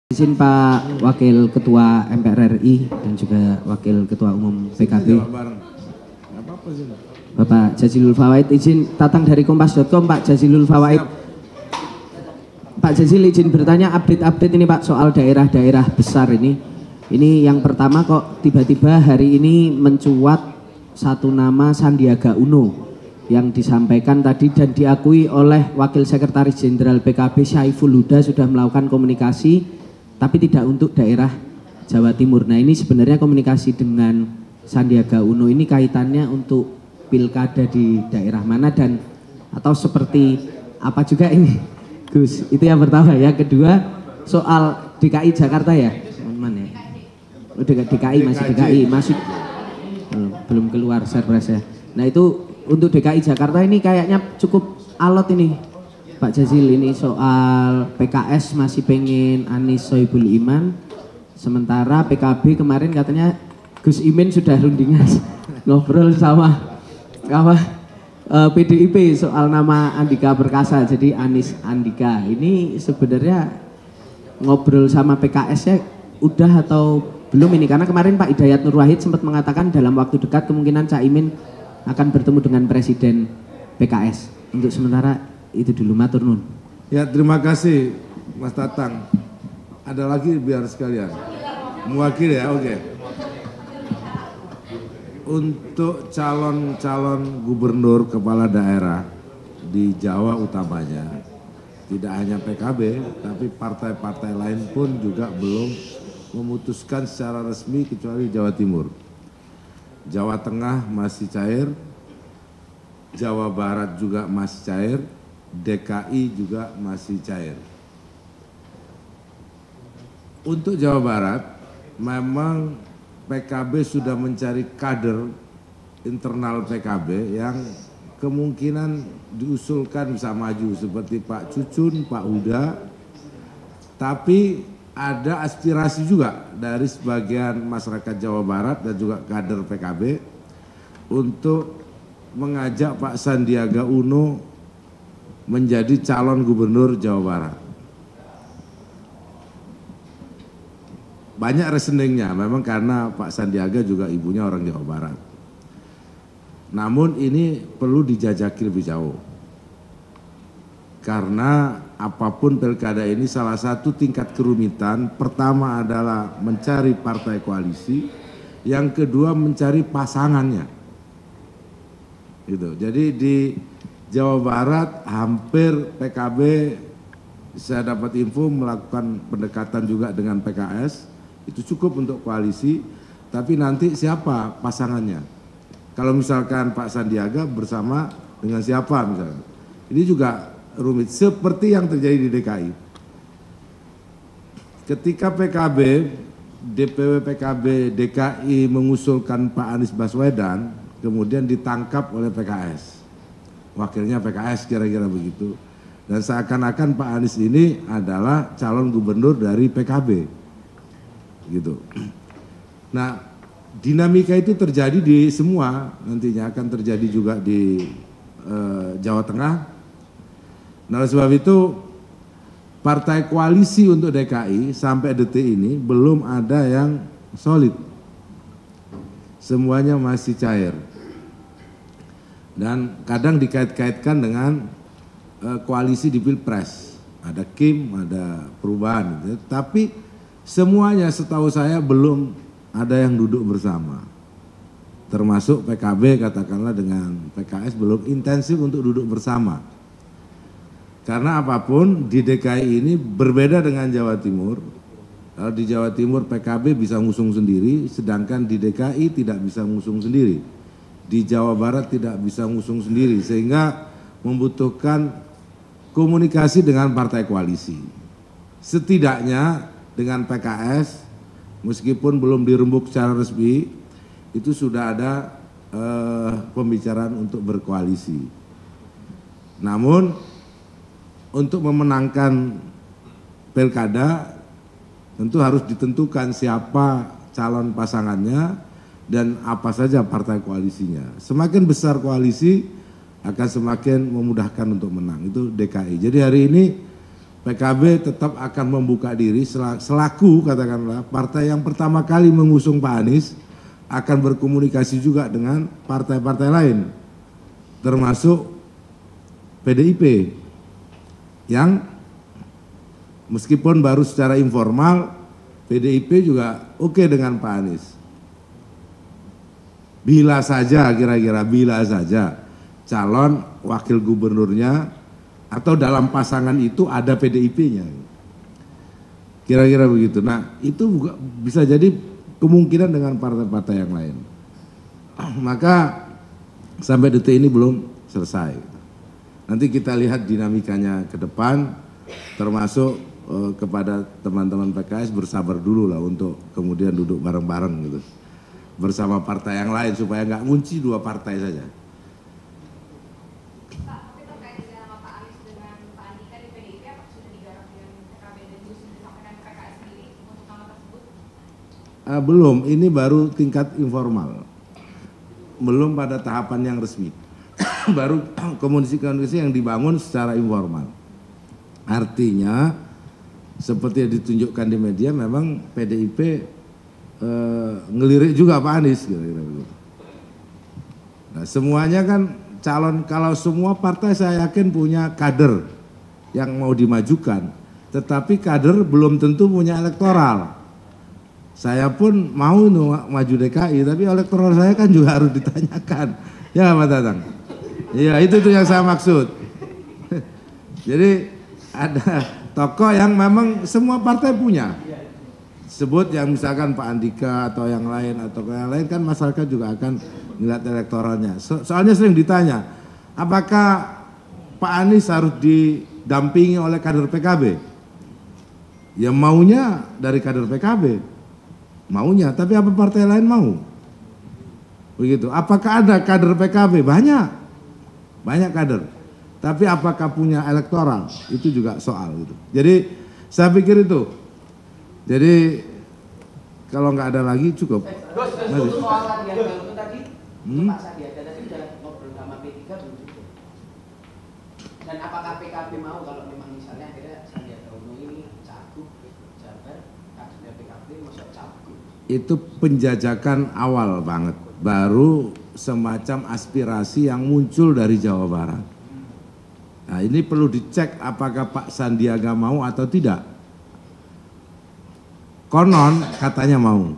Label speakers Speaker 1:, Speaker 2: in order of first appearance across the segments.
Speaker 1: Izin Pak Wakil Ketua MPR RI dan juga Wakil Ketua Umum PKB Bapak Jazilul Fawait, izin datang dari kompas.com Pak Jazilul Fawait. Pak Jazil izin bertanya update ini Pak soal daerah-daerah besar ini. Ini yang pertama kok tiba-tiba hari ini mencuat satu nama Sandiaga Uno yang disampaikan tadi dan diakui oleh Wakil Sekretaris Jenderal PKB Syaiful Huda sudah melakukan komunikasi tapi tidak untuk daerah Jawa Timur. Nah ini sebenarnya komunikasi dengan Sandiaga Uno ini kaitannya untuk pilkada di daerah mana dan atau seperti apa juga ini Gus? Itu yang pertama. Yang kedua soal DKI Jakarta ya teman-teman ya. DKI masih belum keluar surprise ya. Nah itu untuk DKI Jakarta ini kayaknya cukup alot ini Pak Jazil, ini soal PKS masih pengen Anies Sohibul Iman, sementara PKB kemarin katanya Gus Imin sudah rundingan ngobrol sama PDIP soal nama Andika Perkasa, jadi Anies Andika. Ini sebenarnya ngobrol sama PKS ya udah atau belum ini? Karena kemarin Pak Hidayat Nur Wahid sempat mengatakan dalam waktu dekat kemungkinan Cak Imin akan bertemu dengan Presiden PKS. Untuk sementara itu dulu, matur nuwun.
Speaker 2: Ya, terima kasih Mas Tatang. Ada lagi biar sekalian. Mewakili ya, oke. Untuk calon-calon gubernur kepala daerah di Jawa utamanya, tidak hanya PKB, tapi partai-partai lain pun juga belum memutuskan secara resmi kecuali Jawa Timur. Jawa Tengah masih cair, Jawa Barat juga masih cair, DKI juga masih cair. Untuk Jawa Barat, memang PKB sudah mencari kader internal PKB yang kemungkinan diusulkan bisa maju seperti Pak Cucun, Pak Huda, tapi ada aspirasi juga dari sebagian masyarakat Jawa Barat dan juga kader PKB untuk mengajak Pak Sandiaga Uno menjadi calon gubernur Jawa Barat. Banyak reasoningnya, memang karena Pak Sandiaga juga ibunya orang Jawa Barat. Namun ini perlu dijajaki lebih jauh. Karena apapun pilkada ini salah satu tingkat kerumitan, pertama adalah mencari partai koalisi, yang kedua mencari pasangannya. Gitu. Jadi di Jawa Barat hampir PKB, saya dapat info melakukan pendekatan juga dengan PKS, itu cukup untuk koalisi, tapi nanti siapa pasangannya? Kalau misalkan Pak Sandiaga bersama dengan siapa misalnya? Ini juga rumit, seperti yang terjadi di DKI. Ketika PKB, DPW PKB DKI mengusulkan Pak Anies Baswedan, kemudian ditangkap oleh PKS. Wakilnya PKS kira-kira begitu. Dan seakan-akan Pak Anies ini adalah calon gubernur dari PKB. Gitu. Nah, dinamika itu terjadi di semua, nantinya akan terjadi juga di Jawa Tengah. Nah, oleh sebab itu partai koalisi untuk DKI sampai detik ini belum ada yang solid. Semuanya masih cair. Dan kadang dikait-kaitkan dengan koalisi di Pilpres. Ada Kim, ada perubahan gitu. Tapi semuanya setahu saya belum ada yang duduk bersama. Termasuk PKB katakanlah dengan PKS belum intensif untuk duduk bersama. Karena apapun di DKI ini berbeda dengan Jawa Timur. Kalau di Jawa Timur PKB bisa ngusung sendiri, sedangkan di DKI tidak bisa ngusung sendiri. Di Jawa Barat tidak bisa ngusung sendiri, sehingga membutuhkan komunikasi dengan partai koalisi. Setidaknya dengan PKS, meskipun belum dirembuk secara resmi, itu sudah ada pembicaraan untuk berkoalisi. Namun, untuk memenangkan pilkada, tentu harus ditentukan siapa calon pasangannya, dan apa saja partai koalisinya. Semakin besar koalisi akan semakin memudahkan untuk menang. Itu DKI. Jadi hari ini PKB tetap akan membuka diri selaku katakanlah partai yang pertama kali mengusung Pak Anies, akan berkomunikasi juga dengan partai-partai lain, termasuk PDIP yang meskipun baru secara informal, PDIP juga oke dengan Pak Anies. Bila saja kira-kira calon wakil gubernurnya atau dalam pasangan itu ada PDIP-nya. Kira-kira begitu. Nah, itu juga bisa jadi kemungkinan dengan partai-partai yang lain. Maka sampai detik ini belum selesai. Nanti kita lihat dinamikanya ke depan, termasuk kepada teman-teman PKS bersabar dulu lah untuk kemudian duduk bareng-bareng gitu bersama partai yang lain supaya nggak ngunci dua partai saja. Belum, ini baru tingkat informal, belum pada tahapan yang resmi, baru komunikasi yang dibangun secara informal. Artinya seperti yang ditunjukkan di media, memang PDIP ngelirik juga Pak Anies, kira-kira begitu. Nah, semuanya kan calon, kalau semua partai saya yakin punya kader yang mau dimajukan, tetapi kader belum tentu punya elektoral. Saya pun mau maju DKI, tapi elektoral saya kan juga harus ditanyakan. Ya Pak Tatang. Iya, itu tuh yang saya maksud. Jadi ada tokoh yang memang semua partai punya. Sebut yang misalkan Pak Andika atau yang lain kan masyarakat juga akan melihat elektoralnya. Soalnya sering ditanya, apakah Pak Anies harus didampingi oleh kader PKB? Ya maunya dari kader PKB. Maunya, tapi apa partai lain mau? Begitu. Apakah ada kader PKB? Banyak kader. Tapi apakah punya elektoral? Itu juga soal gitu. Jadi saya pikir itu. Jadi kalau nggak ada lagi cukup.
Speaker 3: Gus, soal Sandiaga itu tadi, Pak Sandiaga tadi udah ngobrol sama P3 belum cukup? Dan apakah PKB mau kalau memang misalnya akhirnya Sandiaga Uno ini cagup Jabar, kadernya PKB masuk cagup?
Speaker 2: Itu penjajakan awal banget, baru semacam aspirasi yang muncul dari Jawa Barat. Nah, ini perlu dicek apakah Pak Sandiaga mau atau tidak. Konon katanya mau,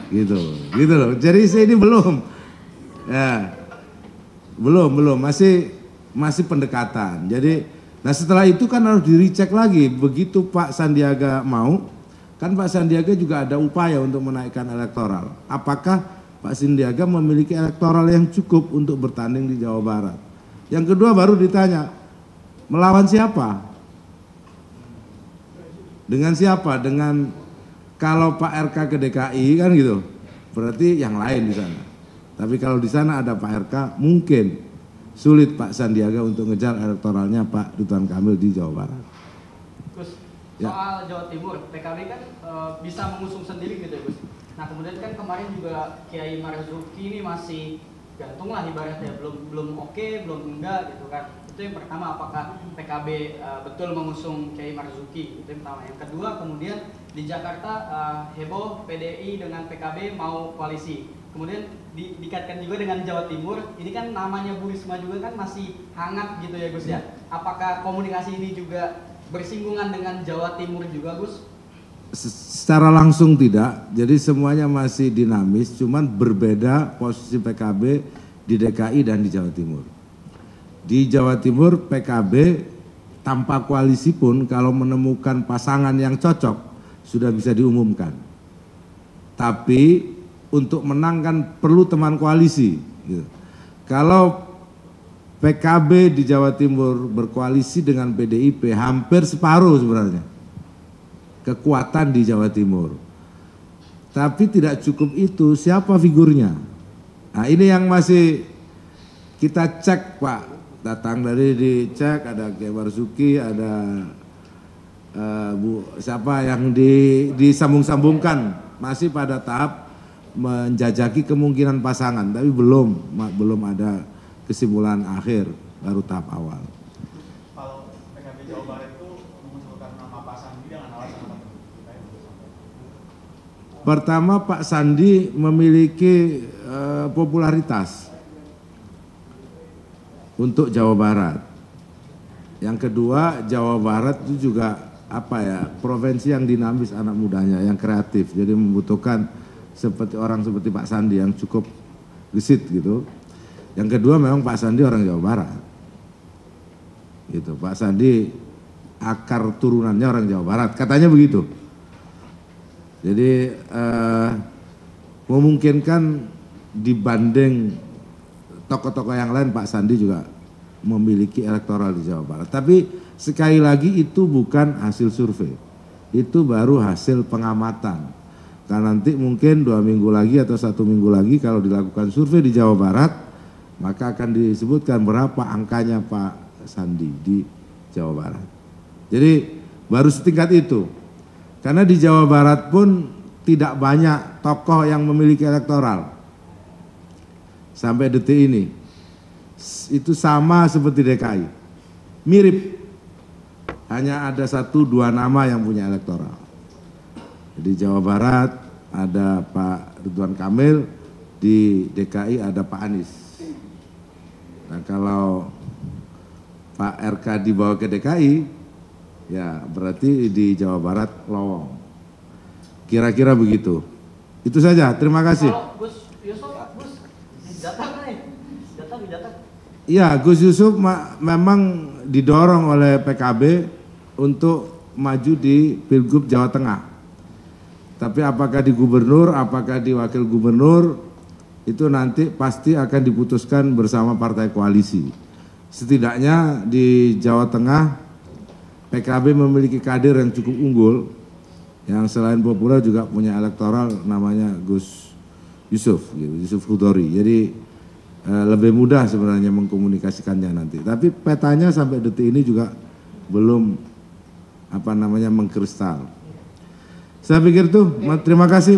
Speaker 2: gitu loh. Jadi ini belum, ya, belum, masih pendekatan. Jadi, nah setelah itu kan harus dicek lagi. Begitu Pak Sandiaga mau, kan Pak Sandiaga juga ada upaya untuk menaikkan elektoral. Apakah Pak Sandiaga memiliki elektoral yang cukup untuk bertanding di Jawa Barat? Yang kedua baru ditanya, melawan siapa? Dengan siapa? Dengan kalau Pak RK ke DKI kan gitu, berarti yang lain di sana. Tapi kalau di sana ada Pak RK, mungkin sulit Pak Sandiaga untuk ngejar elektoralnya Pak Ridwan Kamil di Jawa Barat.
Speaker 4: Gus, soal Jawa Timur, PKB kan bisa mengusung sendiri gitu ya Gus. Nah kemudian kan kemarin juga Kiai Marzuki ini masih gantung lah ibaratnya, belum oke, belum enggak gitu kan. Itu yang pertama, apakah PKB betul mengusung Kiai Marzuki, itu yang pertama. Yang kedua kemudian di Jakarta heboh PDI dengan PKB mau koalisi. Kemudian dikaitkan juga dengan Jawa Timur, ini kan namanya Bu Risma juga kan masih hangat gitu ya Gus ya. Apakah komunikasi ini juga bersinggungan dengan Jawa Timur juga Gus?
Speaker 2: Secara langsung tidak, jadi semuanya masih dinamis, cuman berbeda posisi PKB di DKI dan di Jawa Timur. Di Jawa Timur PKB tanpa koalisi pun kalau menemukan pasangan yang cocok sudah bisa diumumkan. Tapi untuk menang kan perlu teman koalisi. Gitu. Kalau PKB di Jawa Timur berkoalisi dengan PDIP hampir separuh sebenarnya kekuatan di Jawa Timur. Tapi tidak cukup itu, siapa figurnya? Nah ini yang masih kita cek Pak. Datang dari dicek, ada Kiai Marzuki, ada siapa yang disambung-sambungkan, masih pada tahap menjajaki kemungkinan pasangan, tapi belum ada kesimpulan akhir, baru tahap awal.
Speaker 5: Kalau PKB Jawa Barat itu mengusulkan
Speaker 2: Pertama, Pak Sandi memiliki popularitas untuk Jawa Barat. Yang kedua, Jawa Barat itu juga provinsi yang dinamis anak mudanya, yang kreatif. Jadi membutuhkan orang seperti Pak Sandi yang cukup gesit gitu. Yang kedua, memang Pak Sandi orang Jawa Barat. Gitu. Pak Sandi akar turunannya orang Jawa Barat, katanya begitu. Jadi memungkinkan dibanding tokoh-tokoh yang lain, Pak Sandi juga memiliki elektoral di Jawa Barat. Tapi sekali lagi itu bukan hasil survei, itu baru hasil pengamatan. Karena nanti mungkin 2 minggu lagi atau 1 minggu lagi kalau dilakukan survei di Jawa Barat, maka akan disebutkan berapa angkanya Pak Sandi di Jawa Barat. Jadi baru setingkat itu. Karena di Jawa Barat pun tidak banyak tokoh yang memiliki elektoral. Sampai detik ini. Itu sama seperti DKI. Mirip. Hanya ada 1-2 nama yang punya elektoral. Di Jawa Barat ada Pak Ridwan Kamil, di DKI ada Pak Anies. Nah kalau Pak RK dibawa ke DKI, ya berarti di Jawa Barat lowong. Kira-kira begitu. Itu saja, terima kasih.
Speaker 4: Kalau Gus Yusuf, Gus datang nih, datang.
Speaker 2: Iya, Gus Yusuf memang didorong oleh PKB untuk maju di Pilgub Jawa Tengah. Tapi apakah di gubernur, apakah di wakil gubernur, itu nanti pasti akan diputuskan bersama partai koalisi. Setidaknya di Jawa Tengah, PKB memiliki kader yang cukup unggul, yang selain populer juga punya elektoral namanya Gus Yusuf, gitu, Yusuf Hudori. Jadi lebih mudah sebenarnya mengkomunikasikannya nanti. Tapi petanya sampai detik ini juga belum mengkristal. Saya pikir itu. Terima kasih.